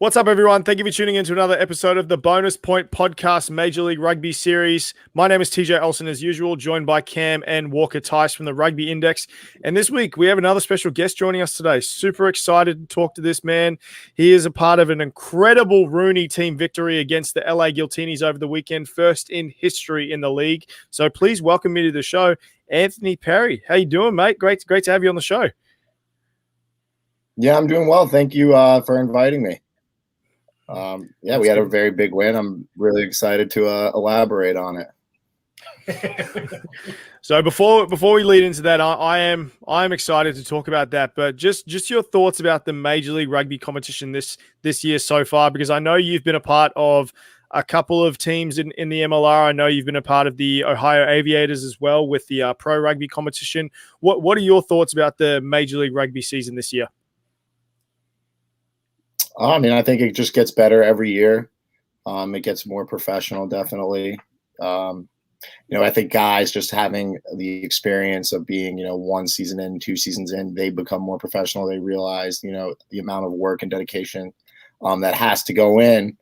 What's up, everyone? Thank you for tuning in to another episode of the Bonus Point Podcast Major League Rugby Series. My name is TJ Olsen, as usual, joined by Cam and Walker Tice from the Rugby Index. And this week, we have another special guest joining us today. Super excited to talk to this man. He is a part of an incredible RUNY team victory against the LA Giltinis over the weekend, first in history in the league. So please welcome me to the show, Anthony Parry. How you doing, mate? Great to have you on the show. Yeah, I'm doing well. Thank you for inviting me. We had a very big win. I'm really excited to elaborate on it. So before we lead into that, I am excited to talk about that. But just your thoughts about the Major League Rugby competition this year so far, because I know you've been a part of a couple of teams in the MLR. I know you've been a part of the Ohio Aviators as well with the Pro Rugby competition. What are your thoughts about the Major League Rugby season this year? I think it just gets better every year. It gets more professional, definitely. I think guys just having the experience of being, one season in, 2 seasons in, they become more professional. They realize, the amount of work and dedication that has to go in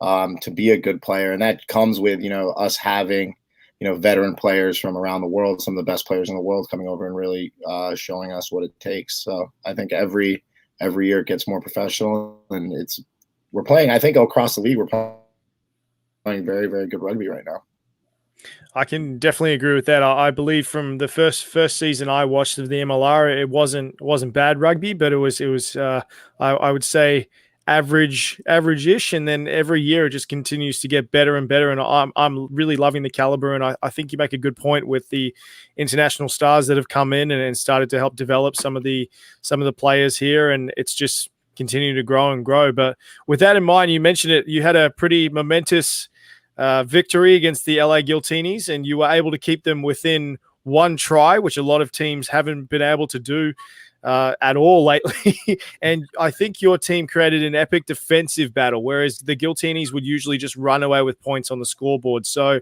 to be a good player. And that comes with, us having, veteran players from around the world, some of the best players in the world coming over and really showing us what it takes. So I think every year it gets more professional, and we're playing, I think, across the league, we're playing very, very good rugby right now. I can definitely agree with that. I believe from the first season I watched of the MLR, it wasn't bad rugby, but it was I would say average-ish, and then every year it just continues to get better and better. And I'm really loving the caliber, and I think you make a good point with the international stars that have come in and started to help develop some of the players here, and it's just continuing to grow and grow. But with that in mind, you mentioned it, you had a pretty momentous victory against the LA Giltinis, and you were able to keep them within one try, which a lot of teams haven't been able to do at all lately. And I think your team created an epic defensive battle, whereas the Giltinis would usually just run away with points on the scoreboard. So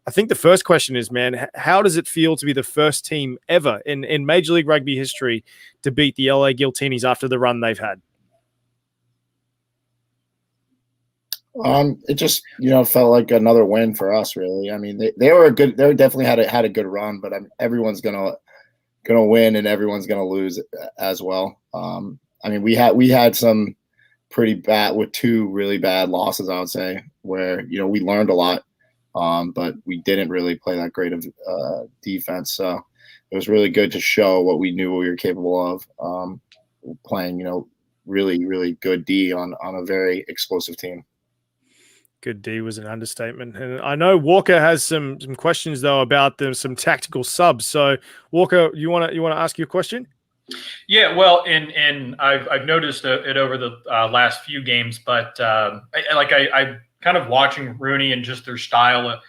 I think the first question is, man, how does it feel to be the first team ever in Major League Rugby history to beat the LA Giltinis after the run they've had? It just, felt like another win for us, really. I mean, they definitely had a good run, but everyone's gonna win and everyone's gonna lose as well. We had some pretty bad, with 2 really bad losses, I would say, where we learned a lot, but we didn't really play that great of defense. So it was really good to show what we knew we were capable of, playing really, really good D on a very explosive team. Good D was an understatement. And I know Walker has some questions, though, about some tactical subs. So, Walker, you want to ask your question? Yeah, well, and I've noticed it over the last few games, but I kind of watching RUNY and just their style,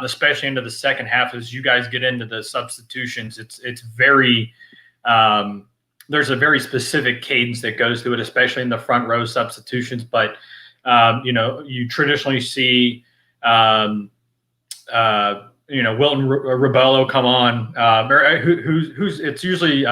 especially into the second half, as you guys get into the substitutions, it's very there's a very specific cadence that goes through it, especially in the front row substitutions, but you traditionally see, Wilton Rebello come on. Who's it's usually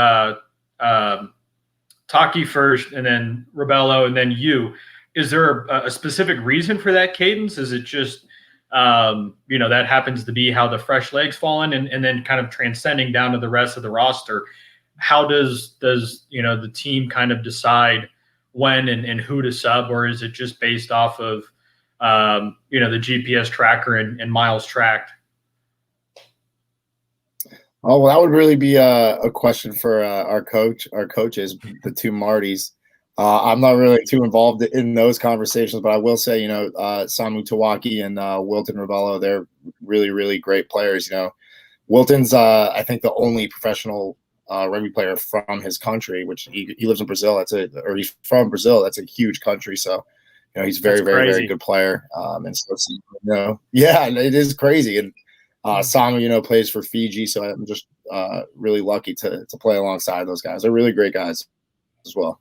Taki first, and then Rebello, and then you. Is there a specific reason for that cadence? Is it just that happens to be how the fresh legs fall in, and then kind of transcending down to the rest of the roster? How does the team kind of decide when and who to sub, or is it just based off of the GPS tracker and miles tracked? Oh, well, that would really be a question for our coaches, the 2 Martys. I'm not really too involved in those conversations, but I will say, Samu Tawaki and Wilton Rebello, they're really, really great players. Wilton's, I think, the only professional rugby player from his country, which he lives in Brazil. He's from Brazil. That's a huge country. So, he's very, very, very good player. And so, yeah, it is crazy. And Samu, plays for Fiji. So I'm just really lucky to play alongside those guys. They're really great guys as well.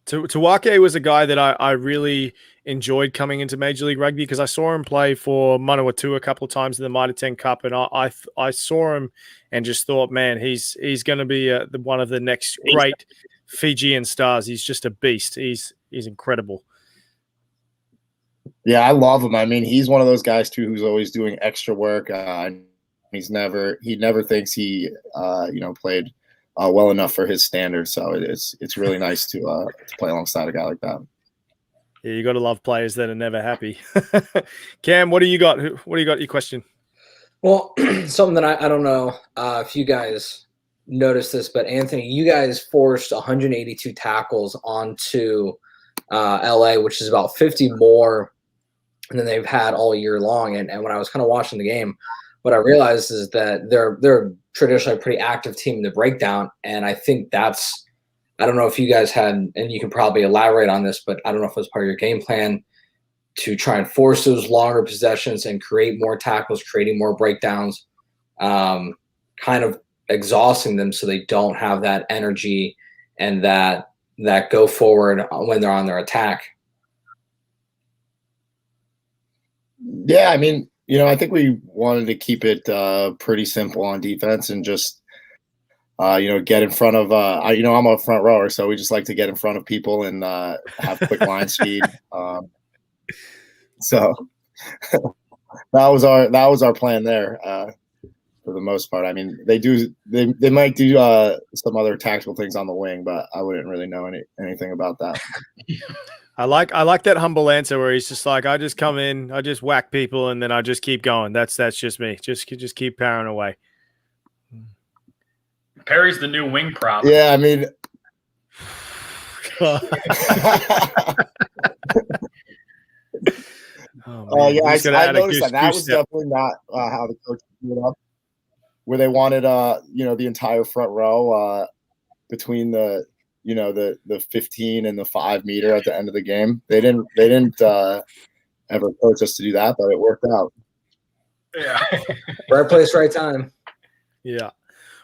Tawake was a guy that I really enjoyed coming into Major League Rugby, because I saw him play for Manawatu a couple of times in the Mitre 10 Cup, and I saw him and just thought, man, he's going to be one of the next great Fijian stars. He's just a beast. He's incredible. Yeah, I love him. I mean, he's one of those guys too who's always doing extra work. He never thinks he played well enough for his standards. So it's really nice to play alongside a guy like that. Yeah, you got to love players that are never happy. Cam, what do you got? What do you got? Your question? Well, something that I don't know if you guys noticed this, but Anthony, you guys forced 182 tackles onto LA, which is about 50 more than they've had all year long. And when I was kind of watching the game, what I realized is that they're traditionally a pretty active team in the breakdown. And I think that's, I don't know if you guys had, and you can probably elaborate on this, but I don't know if it was part of your game plan to try and force those longer possessions and create more tackles, creating more breakdowns, kind of exhausting them so they don't have that energy and that go forward when they're on their attack. Yeah, I mean, I think we wanted to keep it pretty simple on defense and just get in front of I'm a front rower, so we just like to get in front of people and have quick line speed. So that was our plan there for the most part. I mean, they might do some other tactical things on the wing, but I wouldn't really know anything about that. I like that humble answer where he's just like, I just come in, I just whack people, and then I just keep going. That's just me. Just keep powering away. Parry's the new wing prop. Yeah, I mean. Yeah, I noticed that was definitely not how the coach put it up. Where they wanted, the entire front row between the 15 and the 5 meter at the end of the game. They didn't ever coach us to do that, but it worked out. Yeah, right place, right time. Yeah.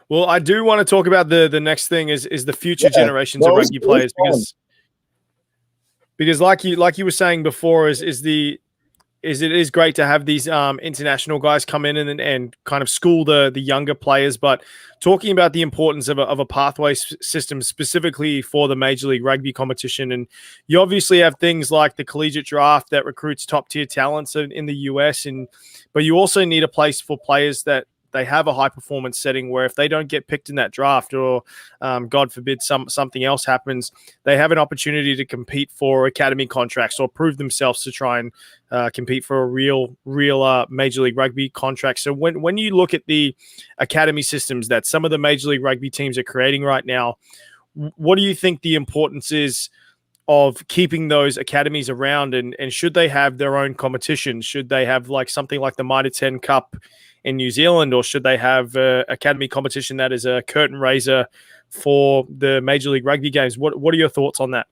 Well, I do want to talk about the next thing is the future generations of rugby players because like you were saying before it is great to have these international guys come in and kind of school the younger players, but talking about the importance of a pathway system specifically for the Major League Rugby competition, and you obviously have things like the collegiate draft that recruits top tier talents in the US, but you also need a place for players that they have a high performance setting where if they don't get picked in that draft or God forbid something else happens, they have an opportunity to compete for academy contracts or prove themselves to try and compete for a real Major League Rugby contract. So when you look at the academy systems that some of the Major League Rugby teams are creating right now, what do you think the importance is of keeping those academies around, and should they have their own competition? Should they have like something like the Mitre 10 Cup in New Zealand, or should they have academy competition that is a curtain raiser for the Major League Rugby games? What are your thoughts on that?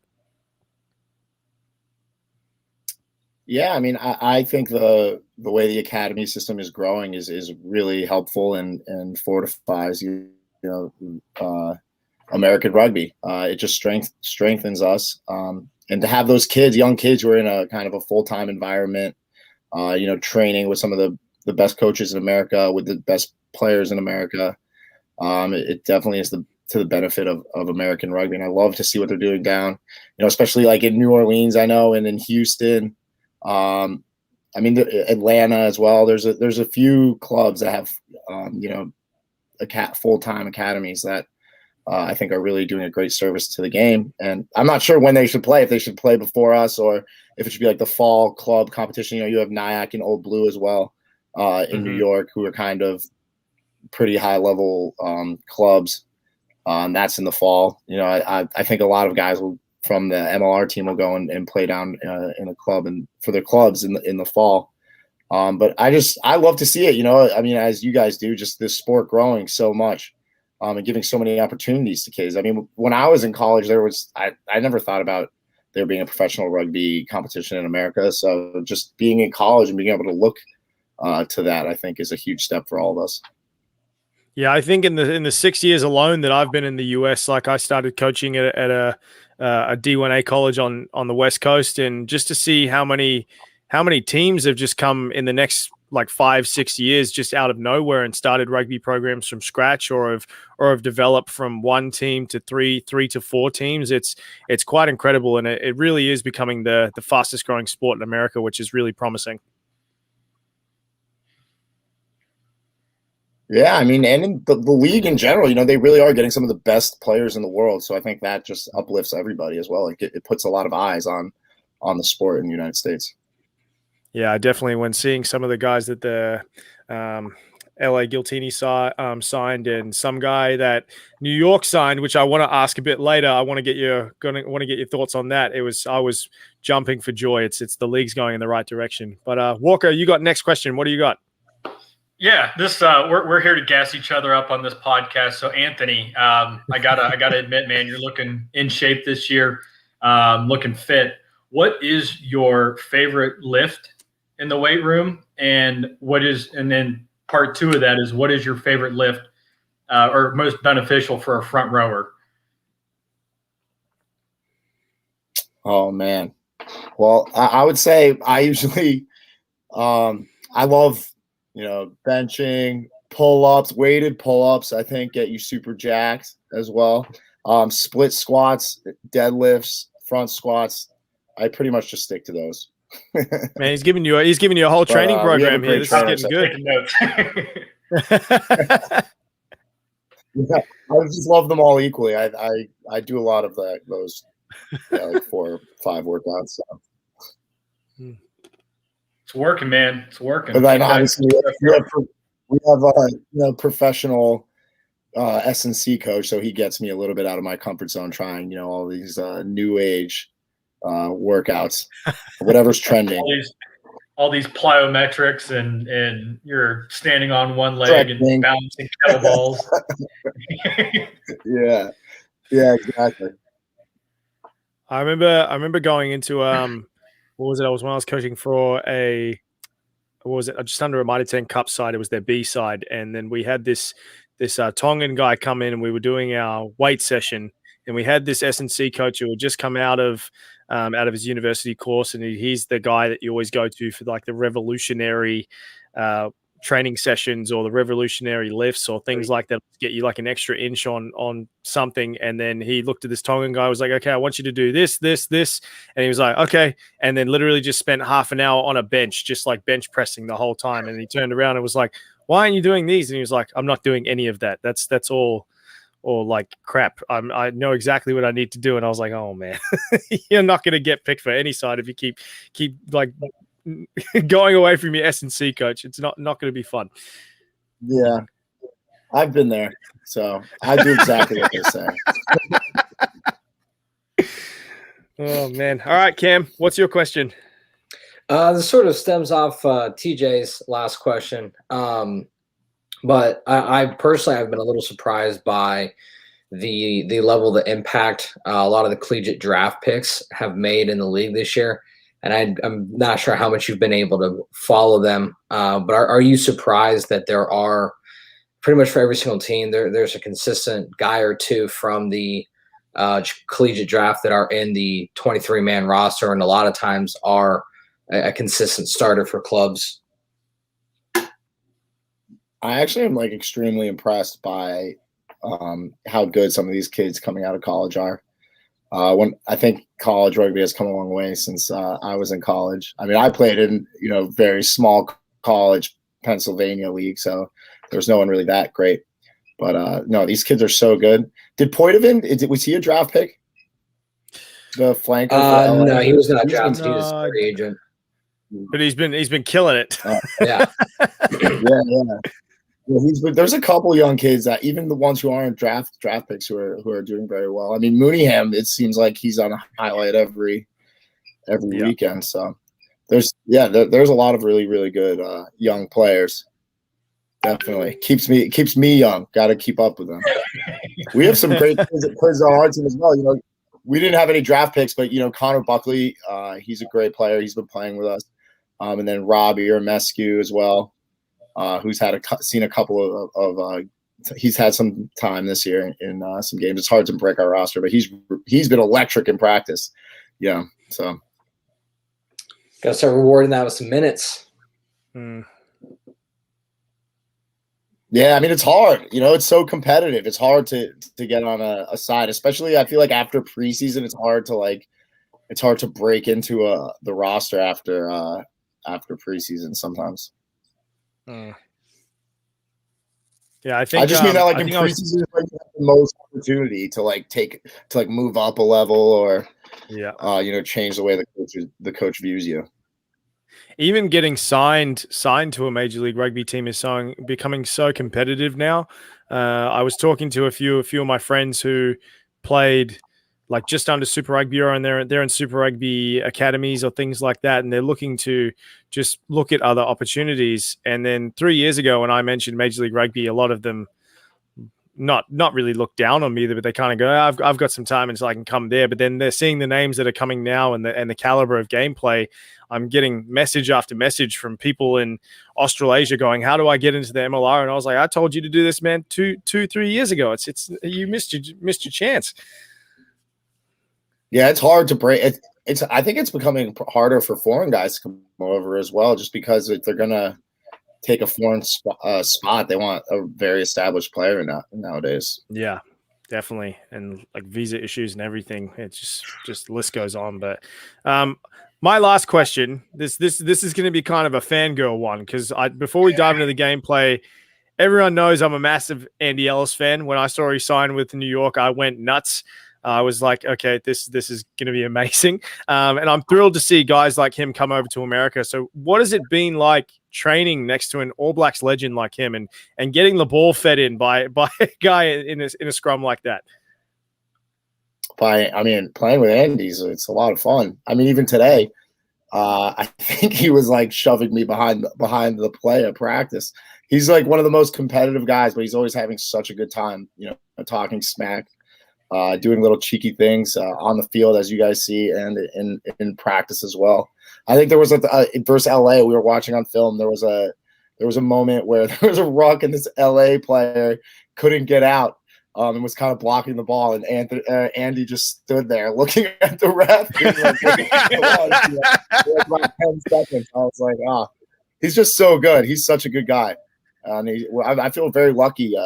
Yeah, I mean, I think the way the academy system is growing is really helpful and fortifies American rugby. It just strengthens us, and to have those young kids who are in a kind of a full-time environment, training with some of the best coaches in America, with the best players in America. It definitely is to the benefit of American rugby. And I love to see what they're doing down, especially like in New Orleans, I know, and in Houston. Atlanta as well. There's a few clubs that have, full-time academies that I think are really doing a great service to the game. And I'm not sure when they should play, if they should play before us or if it should be like the fall club competition. You have Nyack and Old Blue as well. In New York, who are kind of pretty high level clubs. That's in the fall. I think a lot of guys from the MLR team will go and play down in a club and for their clubs in the fall. But I love to see it. I mean, as you guys do, just this sport growing so much and giving so many opportunities to kids. I mean, when I was in college, I never thought about there being a professional rugby competition in America. So just being in college and being able to look to that, I think, is a huge step for all of us. Yeah, I think in the 6 years alone that I've been in the US, like I started coaching at a D1A college on the West Coast, and just to see how many teams have just come in the next like 5-6 years just out of nowhere and started rugby programs from scratch, or have developed from one team to three to four teams. It's quite incredible, and it really is becoming the fastest growing sport in America, which is really promising. Yeah, I mean, and in the league in general, they really are getting some of the best players in the world. So I think that just uplifts everybody as well. Like it puts a lot of eyes on the sport in the United States. Yeah, definitely. When seeing some of the guys that the LA Giltinis signed, and some guy that New York signed, which I want to ask a bit later. I want to get your thoughts on that. I was jumping for joy. It's the league's going in the right direction. But Walker, you got next question. What do you got? Yeah, this we're here to gas each other up on this podcast. So Anthony, I gotta admit, man, you're looking in shape this year, looking fit. What is your favorite lift in the weight room, and then part two of that is, what is your favorite lift or most beneficial for a front rower? Oh man, well, I would say I usually I love benching, pull-ups, weighted pull-ups, I think get you super jacked as well. Split squats, deadlifts, front squats. I pretty much just stick to those. Man, he's giving you a whole training program here. This is getting good. Yeah, I just love them all equally. I do a lot of those like 4 or 5 workouts. So. It's working, man. It's working. But then obviously we have professional S&C coach, so he gets me a little bit out of my comfort zone, trying all these new age workouts, whatever's trending. All these plyometrics, and you're standing on one leg and balancing kettlebells. Yeah, exactly. I remember going into what was it? When I was coaching for just under a Mitre 10 Cup side. It was their B side, and then we had this Tongan guy come in, and we were doing our weight session, and we had this S&C coach who had just come out of his university course, and he's the guy that you always go to for like the revolutionary training sessions or the revolutionary lifts or things like that, get you like an extra inch on something. And then he looked at this Tongan guy, was like, okay, I want you to do this, and he was like, okay, and then literally just spent half an hour on a bench, just like bench pressing the whole time. And he turned around and was like, why aren't you doing these? And he was like, I'm not doing any of that. That's all like crap. I know exactly what I need to do. And I was like, oh man, you're not going to get picked for any side if you keep like going away from your S&C coach. It's not going to be fun. Yeah, I've been there, so I do exactly what they're saying. Oh man! All right, Cam, what's your question? This sort of stems off TJ's last question, but I personally have been a little surprised by the level, the impact a lot of the collegiate draft picks have made in the league this year. And I'm not sure how much you've been able to follow them, but are you surprised that there are pretty much for every single team, there's a consistent guy or two from the collegiate draft that are in the 23-man roster, and a lot of times are a consistent starter for clubs? I actually am like extremely impressed by how good some of these kids coming out of college are. When I think college rugby has come a long way since I was in college. I mean, I played in very small college Pennsylvania league, so there's no one really that great. But no, these kids are so good. Did Poitevin, was he a draft pick? The flanker? No, he was not drafted. He was a free agent. But he's been killing it. Yeah. Yeah. There's a couple young kids that even the ones who aren't draft picks who are doing very well. I mean, Mooneyham, it seems like he's on a highlight every weekend. So there's a lot of really, really good young players. Definitely keeps me young. Got to keep up with them. We have some great kids on our team as well. We didn't have any draft picks, but Connor Buckley, he's a great player. He's been playing with us, and then Robbie Mescu as well. Who's seen a couple of he's had some time this year in some games. It's hard to break our roster, but he's been electric in practice. Yeah, so gotta start rewarding that with some minutes. Yeah, I mean, it's hard. It's so competitive. It's hard to get on a side, especially I feel like after preseason, it's hard to break into the roster after preseason sometimes. Yeah, I think I just mean that I in think I was- preseason, you have the most opportunity to move up a level or change the way the coach views you. even getting signed to a Major League Rugby team is becoming so competitive now. I was talking to a few of my friends who played like just under Super Rugby, or and they're in Super Rugby academies or things like that, and they're looking to just look at other opportunities. And then 3 years ago, when I mentioned Major League Rugby, a lot of them not really look down on me, but they kind of go, I've got some time until I can come there. But then they're seeing the names that are coming now and the caliber of gameplay. I'm getting message after message from people in Australasia going, how do I get into the MLR? And I was like, I told you to do this, man, 3 years ago. It's you missed your chance. Yeah, it's hard to break. I think it's becoming harder for foreign guys to come over as well, just because if they're gonna take a foreign spot, they want a very established player nowadays. Yeah, definitely. And like visa issues and everything, it's just the list goes on. But my last question, this is going to be kind of a fangirl one, because before we dive into the gameplay, everyone knows I'm a massive Andy Ellis fan. When I saw he signed with New York, I went nuts. I was like, okay, this is going to be amazing. And I'm thrilled to see guys like him come over to America. So what has it been like training next to an All Blacks legend like him and getting the ball fed in by a guy in a scrum like that? Playing with Andy's, it's a lot of fun. I mean, even today, I think he was like shoving me behind the play at practice. He's like one of the most competitive guys, but he's always having such a good time, talking smack. Doing little cheeky things on the field, as you guys see, and in practice as well. I think there was versus LA, we were watching on film. There was a moment where there was a ruck and this LA player couldn't get out and was kind of blocking the ball, and Andy just stood there looking at the ref. Like 10 seconds. I was like, he's just so good. He's such a good guy. I feel very lucky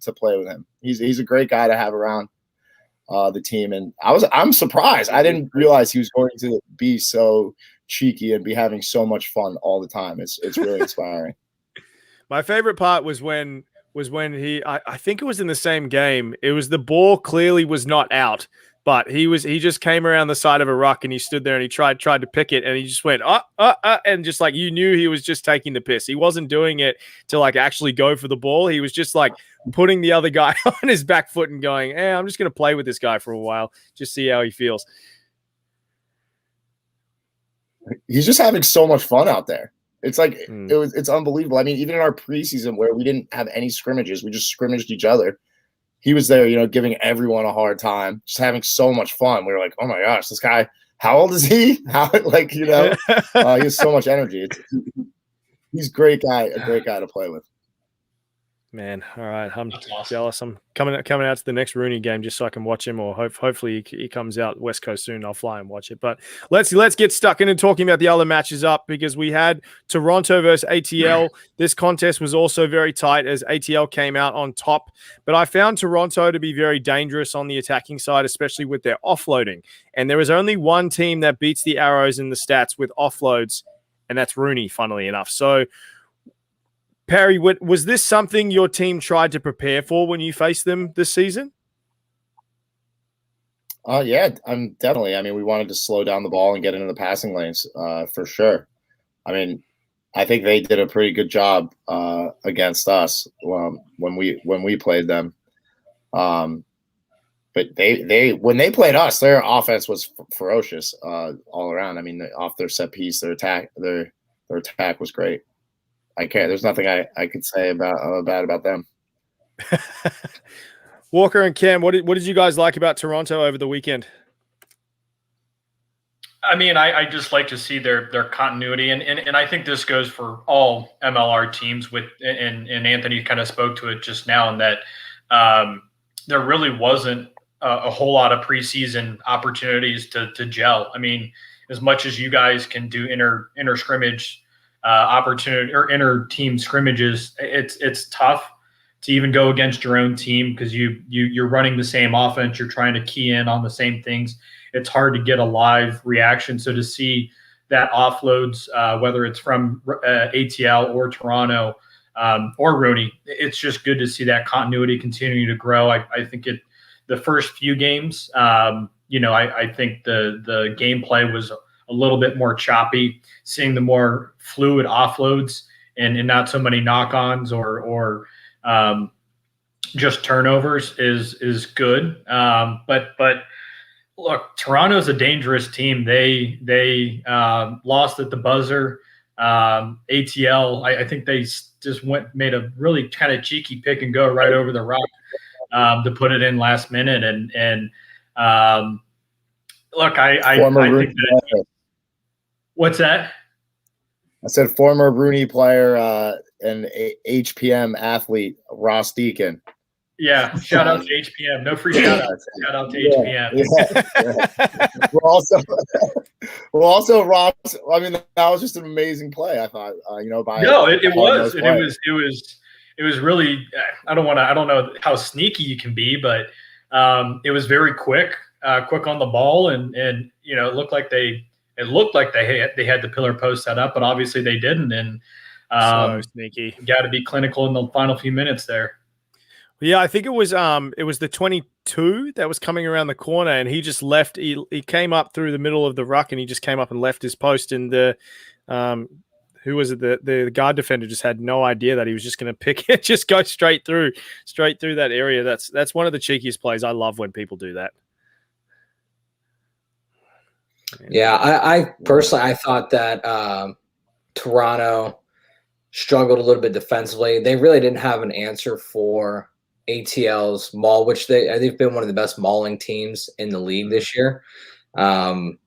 to play with him. He's a great guy to have around the team, and I'm surprised. I didn't realize he was going to be so cheeky and be having so much fun all the time. It's really inspiring. My favorite part was when he I think it was in the same game. It was the ball clearly was not out, but he just came around the side of a ruck and he stood there and he tried to pick it, and he just went and just like, you knew he was just taking the piss. He wasn't doing it to like actually go for the ball. He was just like putting the other guy on his back foot and going, I'm just going to play with this guy for a while, just see how he feels. He's just having so much fun out there. It's like it's unbelievable. I mean, even in our preseason where we didn't have any scrimmages, we just scrimmaged each other. He was there, giving everyone a hard time, just having so much fun. We were like, oh my gosh, this guy, how old is he? He has so much energy. He's a great guy to play with. Man, all right. I'm jealous. I'm coming out to the next RUNY game just so I can watch him, or hopefully he comes out West Coast soon. I'll fly and watch it. But let's get stuck into talking about the other matches up, because we had Toronto versus ATL. This contest was also very tight as ATL came out on top. But I found Toronto to be very dangerous on the attacking side, especially with their offloading. And there is only one team that beats the Arrows in the stats with offloads, and that's RUNY, funnily enough. So, Parry, was this something your team tried to prepare for when you faced them this season? Yeah, definitely. I mean, we wanted to slow down the ball and get into the passing lanes for sure. I mean, I think they did a pretty good job against us when we played them. But when they played us, their offense was ferocious all around. I mean, off their set piece, their attack was great. There's nothing I could say bad about them. Walker and Cam, what did you guys like about Toronto over the weekend? I mean, I just like to see their continuity, and I think this goes for all MLR teams. And Anthony kind of spoke to it just now, in that there really wasn't a whole lot of preseason opportunities to gel. I mean, as much as you guys can do inter scrimmage opportunity or inter team scrimmages, it's tough. to even go against your own team because you're running the same offense, you're trying to key in on the same things. It's hard to get a live reaction. So to see that offloads, whether it's from ATL or Toronto or RUNY, it's just good to see that continuity continuing to grow. I think the first few games, I think the gameplay was a little bit more choppy, seeing the more fluid offloads and not so many knock-ons or just turnovers is good. But look, Toronto's a dangerous team. They lost at the buzzer. ATL, I think they just made a really kind of cheeky pick and go right over the rock to put it in last minute. And look, I think that. What's that? I said former RUNY player and HPM athlete Ross Deacon. Yeah, shout out to HPM. No free shout outs. Shout out to HPM. Yeah. We're also Ross. I mean, that was just an amazing play. I thought, it was, and it was really. I don't know how sneaky you can be, but it was very quick on the ball, and it looked like they had the pillar post set up, but obviously they didn't. And so sneaky. You got to be clinical in the final few minutes there. Yeah, I think it was the 22 that was coming around the corner, and he just left. He came up through the middle of the ruck, and he just came up and left his post. And the who was it? The guard defender just had no idea that he was just going to pick it, just go straight through that area. That's one of the cheekiest plays. I love when people do that. Yeah, I personally I thought that Toronto struggled a little bit defensively. They really didn't have an answer for ATL's maul, which they've been one of the best mauling teams in the league this year. And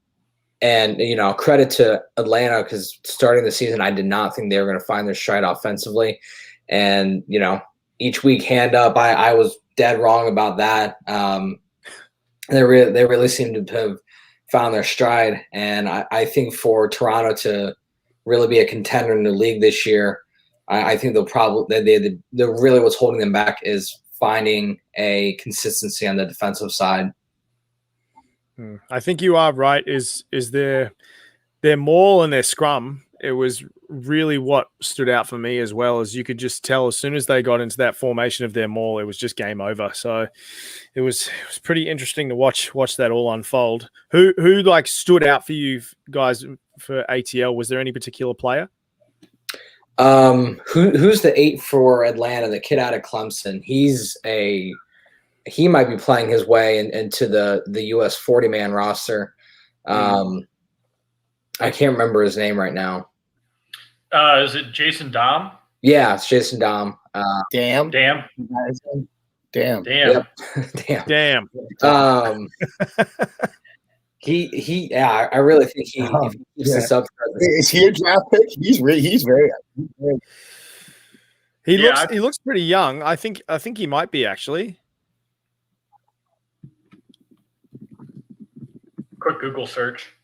credit to Atlanta, because starting the season, I did not think they were going to find their stride offensively. And each week hand up, I was dead wrong about that. They really seemed to have found their stride, and I think for Toronto to really be a contender in the league this year, I think they're really what's holding them back is finding a consistency on the defensive side. I think you are right. Is their maul and their scrum? It was really what stood out for me, as well as you could just tell as soon as they got into that formation of their maul, it was just game over. So it was pretty interesting to watch that all unfold. Who like stood out for you guys for ATL? Was there any particular player? Who's the 8 for Atlanta? The kid out of Clemson. He might be playing his way into the US 40-man roster. I can't remember his name right now. Is it Jason Dom? Yeah, it's Jason Dom. Damn. Damn. Yep. Damn. I really think he keeps this up. Is he a draft pick? He's very. He looks pretty young. I think he might be, actually. Quick Google search.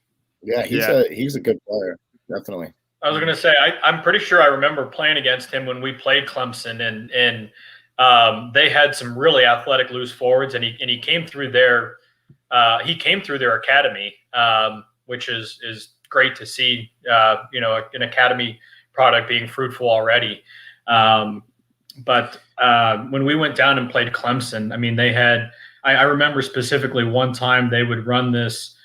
Yeah, he's a good player, definitely. I was going to say, I'm pretty sure I remember playing against him when we played Clemson, and they had some really athletic loose forwards, and he came through their academy, which is great to see. An academy product being fruitful already. But when we went down and played Clemson, I mean, they had. I remember specifically one time they would run this.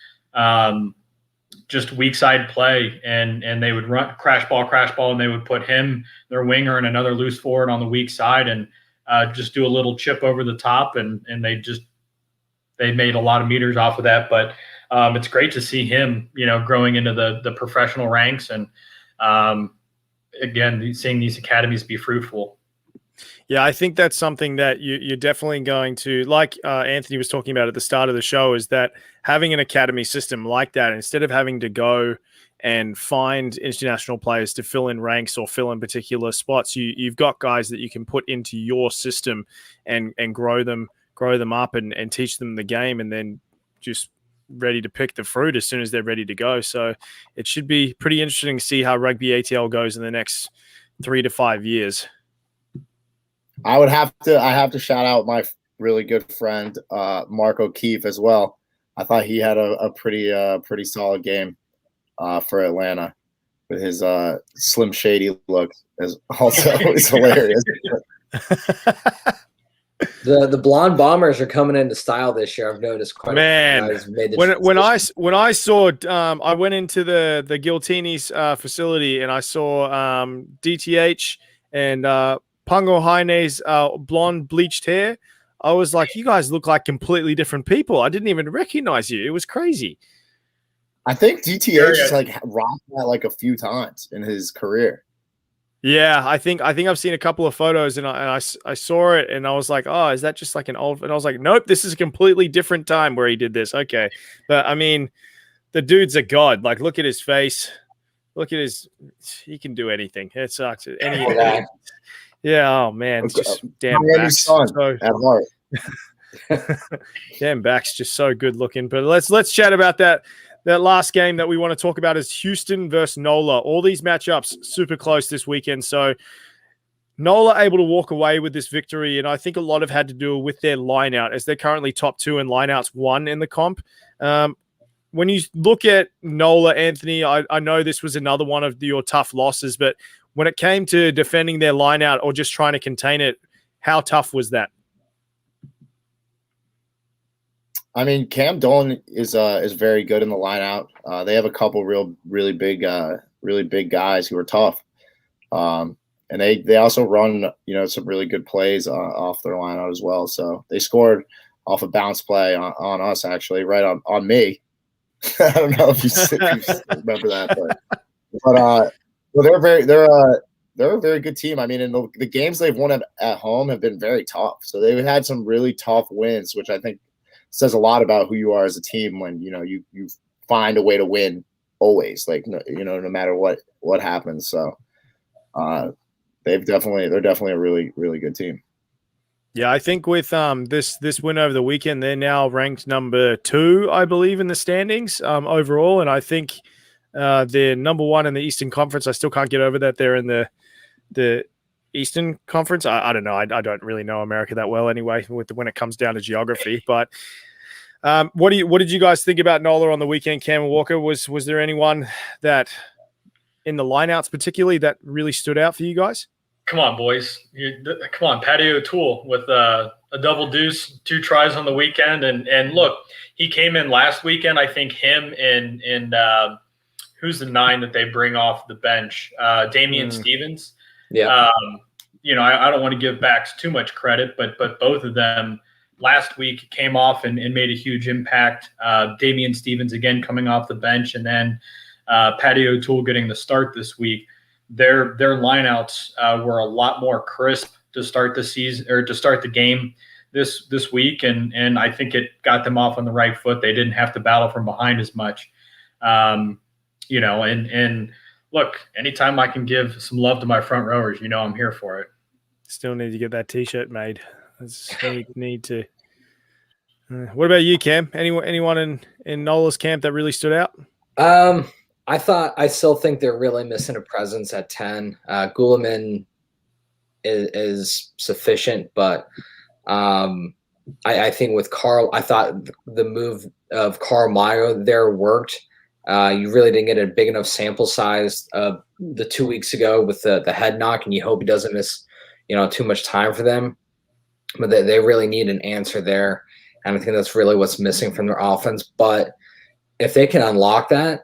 Just weak side play, and they would run crash ball, and they would put him, their winger, and another loose forward on the weak side, and just do a little chip over the top, and they made a lot of meters off of that. But it's great to see him, growing into the professional ranks, and again, seeing these academies be fruitful. Yeah, I think that's something that you're definitely going to, like Anthony was talking about at the start of the show, is that having an academy system like that, instead of having to go and find international players to fill in ranks or fill in particular spots, you've got guys that you can put into your system and grow them up and teach them the game, and then just ready to pick the fruit as soon as they're ready to go. So it should be pretty interesting to see how Rugby ATL goes in the next 3 to 5 years. I have to shout out my really good friend Mark O'Keefe as well. I thought he had a pretty solid game for Atlanta with his Slim Shady look. As also is hilarious. The blonde bombers are coming into style this year. I've noticed quite Man, a few guys made the when I saw I went into the Giltinis facility and I saw DTH and Pungo Haine's blonde bleached hair. I was like, you guys look like completely different people. I didn't even recognize you. It was crazy. I think DTH has like rocked that like a few times in his career. Yeah, I think I've seen a couple of photos and I saw it and I was like, oh, is that just like an old? And I was like, nope, this is a completely different time where he did this. Okay, but I mean, the dude's a god. Like, look at his face. Look at his. He can do anything. It sucks. Yeah. Oh man, it's just damn backs. So, at heart. damn backs, just so good looking. But let's chat about that. That last game that we want to talk about is Houston versus Nola. All these matchups super close this weekend. So Nola able to walk away with this victory, and I think a lot of had to do with their lineout, as they're currently top 2 and lineouts 1 in the comp. When you look at Nola, Anthony, I know this was another one of your tough losses, but when it came to defending their lineout or just trying to contain it, how tough was that? I mean, Cam Dolan is very good in the lineout. They have a couple really big guys who are tough, and they also run some really good plays off their lineout as well. So they scored off a bounce play on us, actually, right on me. I don't know if you remember that, but they're a very good team. I mean, and the games they've won at home have been very tough. So they've had some really tough wins, which I think says a lot about who you are as a team when you find a way to win always, like no matter what happens. So they're definitely a really good team. Yeah, I think with this win over the weekend, they're now ranked number 2, I believe, in the standings overall, and I think they're number 1 in the Eastern Conference. I still can't get over that they're in the Eastern Conference. I don't know. I don't really know America that well anyway when it comes down to geography. But what did you guys think about Nola on the weekend? Cam Walker, was there anyone that in the lineouts particularly that really stood out for you guys? Come on, boys. Come on, Patty O'Toole with a double deuce, 2 tries on the weekend. And look, he came in last weekend. I think him and who's the 9 that they bring off the bench? Damian Stevens. Yeah. I don't want to give backs too much credit, but both of them last week came off and made a huge impact. Damian Stevens, again, coming off the bench, and then Patty O'Toole getting the start this week. Their lineouts were a lot more crisp to start the season or to start the game this week, and I think it got them off on the right foot. They didn't have to battle from behind as much, and look, anytime I can give some love to my front rowers, I'm here for it. Still need to get that T-shirt made. Need to. What about you, Cam? Anyone in Nola's camp that really stood out? I still think they're really missing a presence at 10. Gulaman is sufficient, but I think with Carl, I thought the move of Carl Mayo there worked. You really didn't get a big enough sample size the 2 weeks ago with the head knock, and you hope he doesn't miss too much time for them. But they really need an answer there, and I think that's really what's missing from their offense. But if they can unlock that,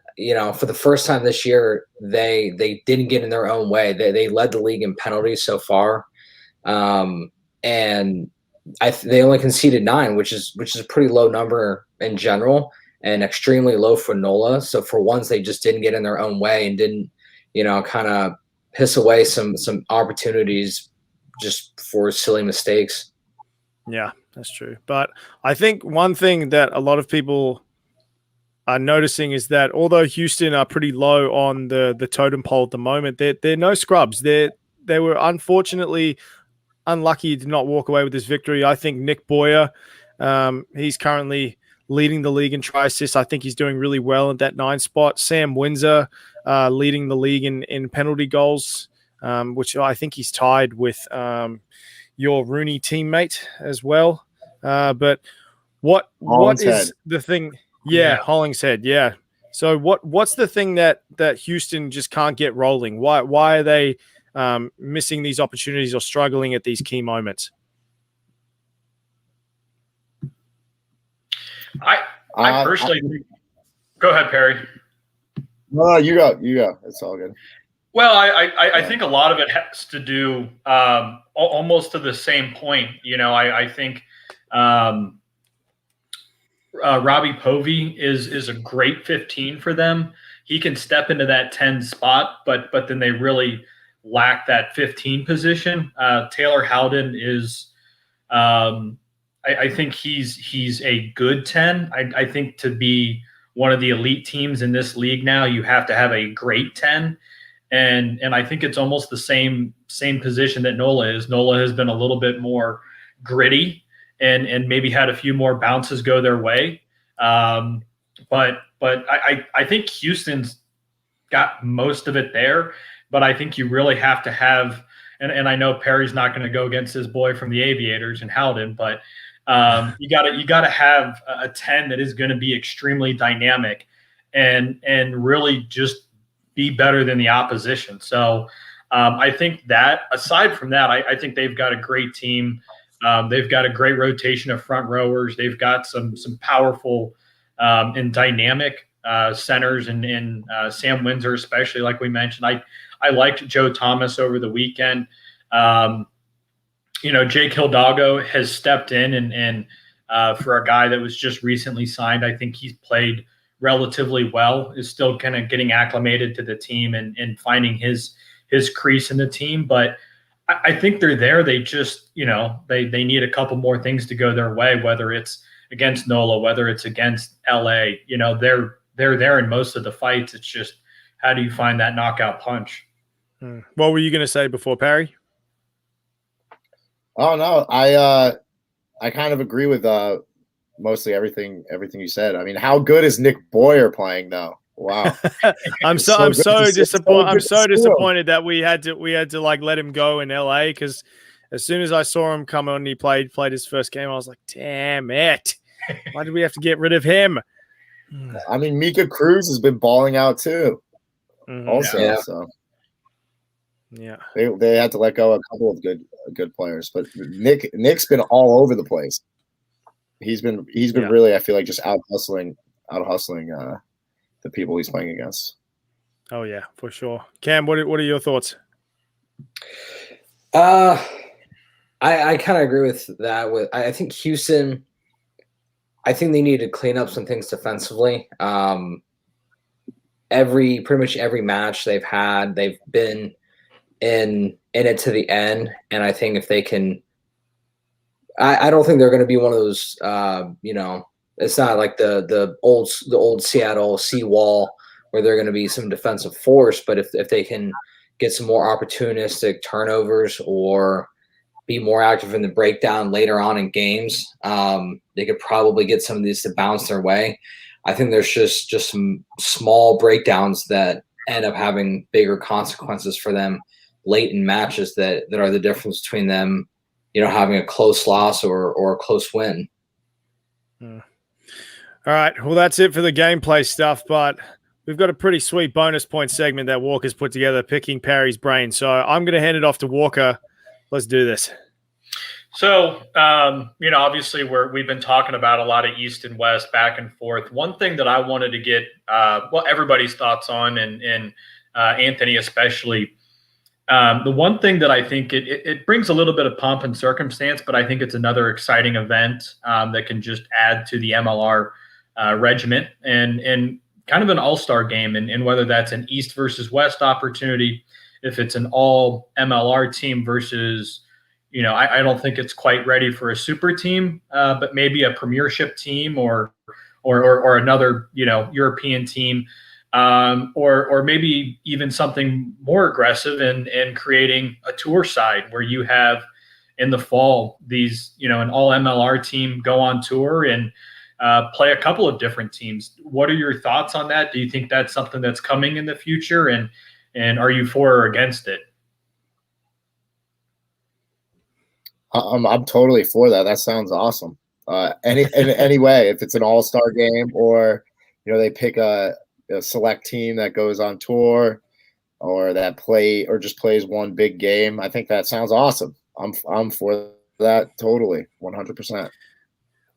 for the first time this year, they didn't get in their own way. They led the league in penalties so far, and they only conceded 9, which is a pretty low number in general, and extremely low for Nola. So for once, they just didn't get in their own way and didn't, kind of piss away some opportunities just for silly mistakes. Yeah, that's true. But I think one thing that a lot of people are noticing is that although Houston are pretty low on the totem pole at the moment, they're no scrubs. They were unfortunately unlucky to not walk away with this victory. I think Nick Boyer, he's currently leading the league in try assists. I think he's doing really well at that 9 spot. Sam Windsor leading the league in penalty goals, which I think he's tied with your RUNY teammate as well. But what is the thing? Yeah, Hollingshead. Yeah. So what's the thing that Houston just can't get rolling? Why are they missing these opportunities or struggling at these key moments? I personally go ahead, Perry. No, you go. It's all good. Well, I think a lot of it has to do almost to the same point. I think Robbie Povey is a great 15 for them. He can step into that 10 spot, but then they really lack that 15 position. Taylor Howden is, I think he's a good 10. I think to be one of the elite teams in this league now, you have to have a great 10. And I think it's almost the same position that Nola is. Nola has been a little bit more gritty and maybe had a few more bounces go their way. But I think Houston's got most of it there. But I think you really have to have, and I know Perry's not going to go against his boy from the Aviators and Howden, but you got to have a 10 that is going to be extremely dynamic and really just be better than the opposition. So I think that aside from that, I think they've got a great team. They've got a great rotation of front rowers. They've got some powerful and dynamic centers and Sam Windsor, especially like we mentioned. I liked Joe Thomas over the weekend. Jake Hidalgo has stepped in and for a guy that was just recently signed, I think he's played relatively well, is still kind of getting acclimated to the team and finding his crease in the team. But I think they're there. They just, they need a couple more things to go their way, whether it's against Nola, whether it's against LA, they're there in most of the fights. It's just, how do you find that knockout punch? What were you going to say before, Parry? Oh no, I kind of agree with mostly everything you said. I mean, how good is Nick Boyer playing though? Wow. I'm so disappointed that we had to like let him go in LA, because as soon as I saw him come on, he played his first game, I was like, damn it. Why did we have to get rid of him? I mean, Mika Cruz has been balling out too. Also, yeah. So yeah, they had to let go of a couple of good players, but Nick's been all over the place. He's been really, I feel like, just out hustling the people he's playing against. Oh yeah, for sure. Cam, what are your thoughts? I kind of agree with that. I think Houston, I think they need to clean up some things defensively. Pretty much every match they've had, they've been in it to the end. And I think if they can, I don't think they're going to be one of those, it's not like the old Seattle seawall where they're going to be some defensive force. But if they can get some more opportunistic turnovers or be more active in the breakdown later on in games, they could probably get some of these to bounce their way. I think there's just some small breakdowns that end up having bigger consequences for them late in matches that are the difference between them, having a close loss or a close win. All right. Well, that's it for the gameplay stuff, but we've got a pretty sweet bonus point segment that Walker's put together, picking Parry's brain. So I'm going to hand it off to Walker. Let's do this. So, obviously we've been talking about a lot of East and West back and forth. One thing that I wanted to get, everybody's thoughts on, and Anthony especially, the one thing that I think it brings a little bit of pomp and circumstance, but I think it's another exciting event that can just add to the MLR regiment and kind of an all-star game. And whether that's an East versus West opportunity, if it's an all MLR team versus, I don't think it's quite ready for a super team, but maybe a premiership team or another, European team. Or maybe even something more aggressive and creating a tour side where you have in the fall these, an all MLR team go on tour and play a couple of different teams. What are your thoughts on that? Do you think that's something that's coming in the future, and are you for or against it? I'm totally for that. That sounds awesome. Any way, if it's an all-star game or they pick a select team that goes on tour or just plays one big game, I think that sounds awesome. I'm for that totally, 100%.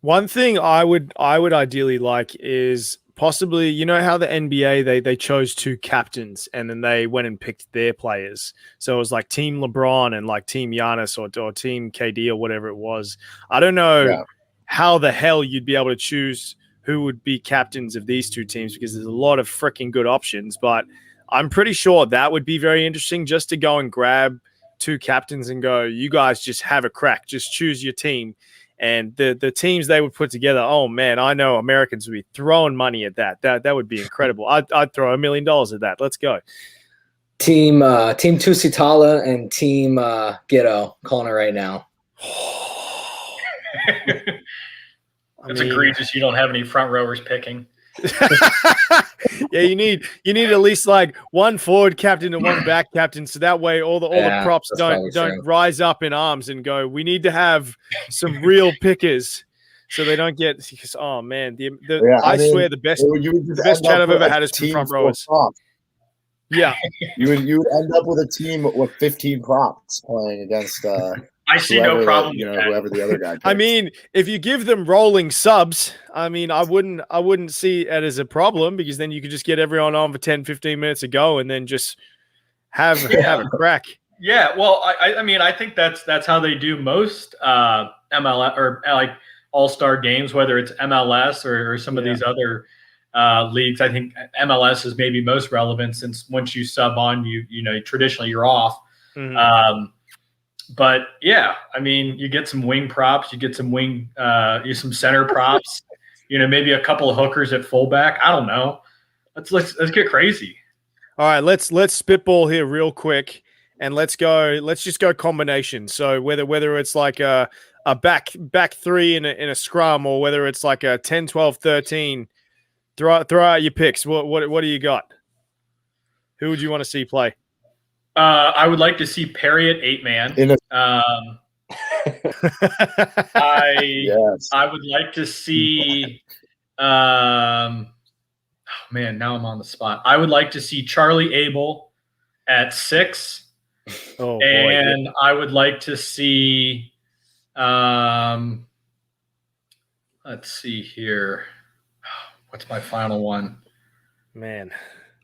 One thing I would ideally like is possibly, how the NBA they chose 2 captains and then they went and picked their players. So it was like Team LeBron and like Team Giannis or Team KD or whatever it was. I don't know how the hell you'd be able to choose who would be captains of these 2 teams because there's a lot of freaking good options, but I'm pretty sure that would be very interesting just to go and grab 2 captains and go, you guys just have a crack, just choose your team. And the teams they would put together, oh man, I know Americans would be throwing money at that. That would be incredible. I'd throw $1 million at that. Let's go. Team Tusitala and Team Ghetto, calling it right now. It's egregious. You don't have any front rowers picking. Yeah, you need at least like 1 forward captain and 1 back captain, so that way all the props don't rise up in arms and go, we need to have some real pickers so they don't get. Oh man, I swear the best chat I've ever had is from front rowers. Yeah, you would end up with a team with 15 props playing against. I see no problem. Whoever the other guy picks. I mean, if you give them rolling subs, I wouldn't see it as a problem because then you could just get everyone on for 10, 15 minutes a go and then just have a crack. Yeah, well, I think that's how they do most MLS or like all-star games, whether it's MLS or some of these other leagues. I think MLS is maybe most relevant since once you sub on, traditionally you're off. Mm-hmm. But yeah, I mean, you get some wing props, you get some some center props, maybe a couple of hookers at fullback. I don't know. Let's get crazy. All right, let's spitball here real quick and let's just go combination. So whether it's like a back 3 in a scrum or whether it's like a 10, 12, 13, throw out your picks. What do you got? Who would you want to see play? I would like to see Parry at 8-man. I would like to see. Man, now I'm on the spot. I would like to see Charlie Abel at 6. Oh, and boy. I would like to see. Let's see here. What's my final one? Man.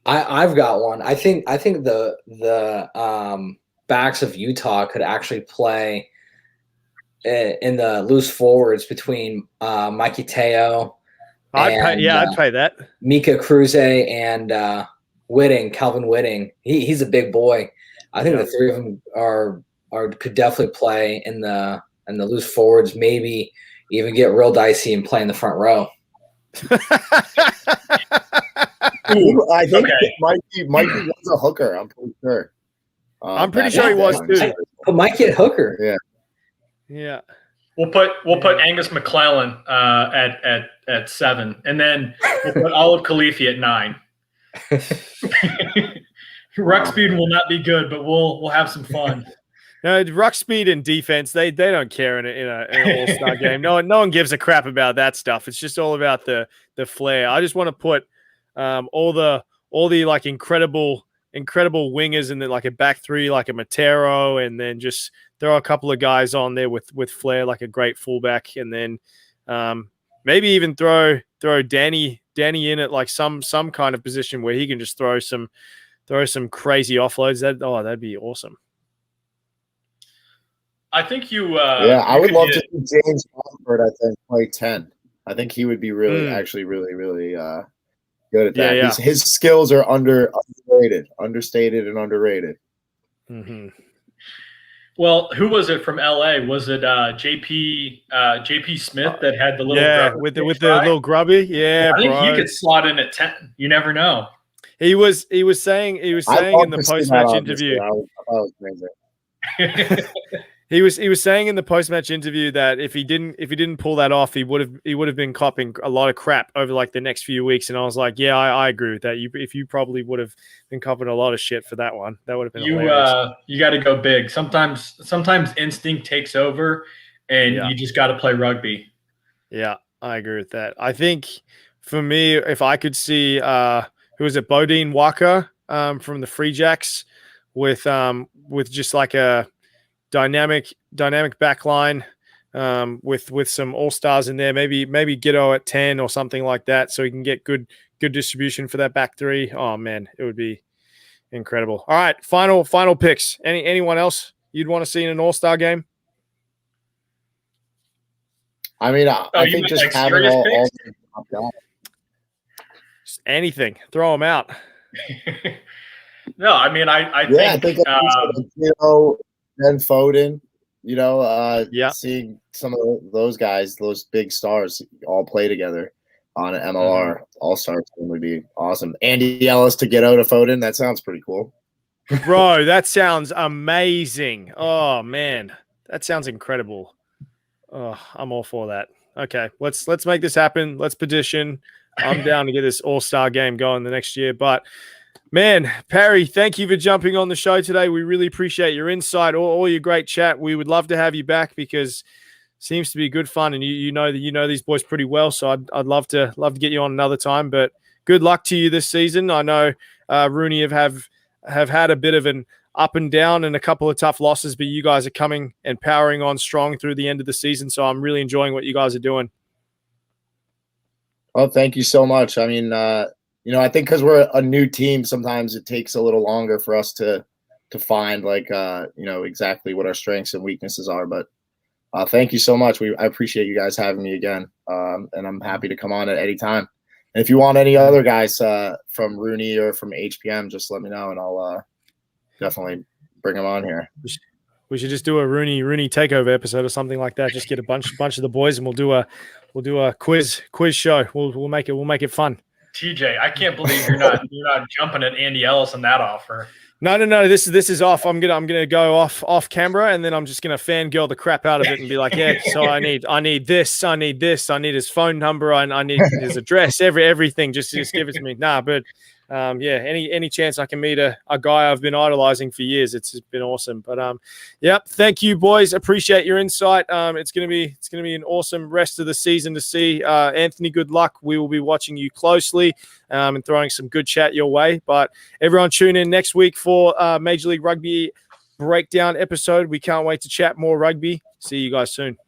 I've got one. I think the backs of Utah could actually play in the loose forwards between Mikey Teo. I'd play that. Mika Kruse and Calvin Whitting. He's a big boy. I think the 3 of them could definitely play in the loose forwards. Maybe even get real dicey and play in the front row. I think Mikey was a hooker. I'm pretty sure. I'm pretty sure he was too. Put Mikey at hooker. Yeah. We'll put Angus McClellan at 7, and then we'll put Olive Khalifi at 9. Ruck speed will not be good, but we'll have some fun. No, ruck speed and defense, they don't care in an all-star game. No one gives a crap about that stuff. It's just all about the flair. I just want to put all the like incredible wingers and then like a back 3 like a Matero, and then just throw a couple of guys on there with flair like a great fullback, and then maybe even throw Danny in at like some kind of position where he can just throw some crazy offloads. That'd be awesome. I think you. I would love to see James Crawford. I think play 10. I think he would be really, actually, really, really good at that. Yeah. His skills are understated, and Mm-hmm. Well, who was it from LA? Was it JP Smith that had the little with the little grubby? Yeah, I think he could slot in at 10. You never know. He was saying in the post-match interview. He was saying in the post-match interview that if he didn't pull that off, he would have been copping a lot of crap over like the next few weeks. And I was like, yeah, I agree with that. If you probably would have been copping a lot of shit for that one. That would have been hilarious. You got to go big. Sometimes instinct takes over, and you just got to play rugby. Yeah, I agree with that. I think for me, if I could see who was it, Bodine Walker from the Free Jacks with just like a dynamic back line with some all-stars in there, maybe Giddo at 10 or something like that, so he can get good distribution for that back three. Oh man, it would be incredible. All right, final picks. Anyone else you'd want to see in an all-star game? I mean, I think just like having all just anything, throw them out. No, I mean, I think Ben Foden, seeing some of those guys, those big stars, all play together on an MLR All-Star team would be awesome. Andy Ellis to get out of Foden, that sounds pretty cool. Bro, that sounds amazing. Oh man, that sounds incredible. Oh, I'm all for that. Okay, let's make this happen. Let's petition. I'm down to get this all-star game going the next year. But man, Parry, thank you for jumping on the show today. We really appreciate your insight, all your great chat. We would love to have you back because it seems to be good fun, and you know these boys pretty well. So I'd love to get you on another time. But good luck to you this season. I know RUNY have had a bit of an up and down and a couple of tough losses, but you guys are coming and powering on strong through the end of the season. So I'm really enjoying what you guys are doing. Oh, thank you so much. I mean, I think because we're a new team, sometimes it takes a little longer for us to find exactly what our strengths and weaknesses are. But thank you so much. I appreciate you guys having me again. And I'm happy to come on at any time. And if you want any other guys from RUNY or from HPM, just let me know and I'll definitely bring them on here. We should just do a RUNY takeover episode or something like that. Just get a bunch of the boys and we'll do a quiz show. We'll make it fun. TJ, I can't believe you're not jumping at Andy Ellis on that offer. No. This is off. I'm gonna go off camera, and then I'm just gonna fangirl the crap out of it and be like, yeah. So I need this. I need his phone number. I need his address. Everything. Just give it to me. Nah, but any chance I can meet a guy I've been idolizing for years, it's been awesome. But thank you boys, appreciate your insight. It's gonna be an awesome rest of the season to see. Anthony, good luck. We will be watching you closely and throwing some good chat your way. But everyone tune in next week for Major League Rugby breakdown episode. We can't wait to chat more rugby. See you guys soon.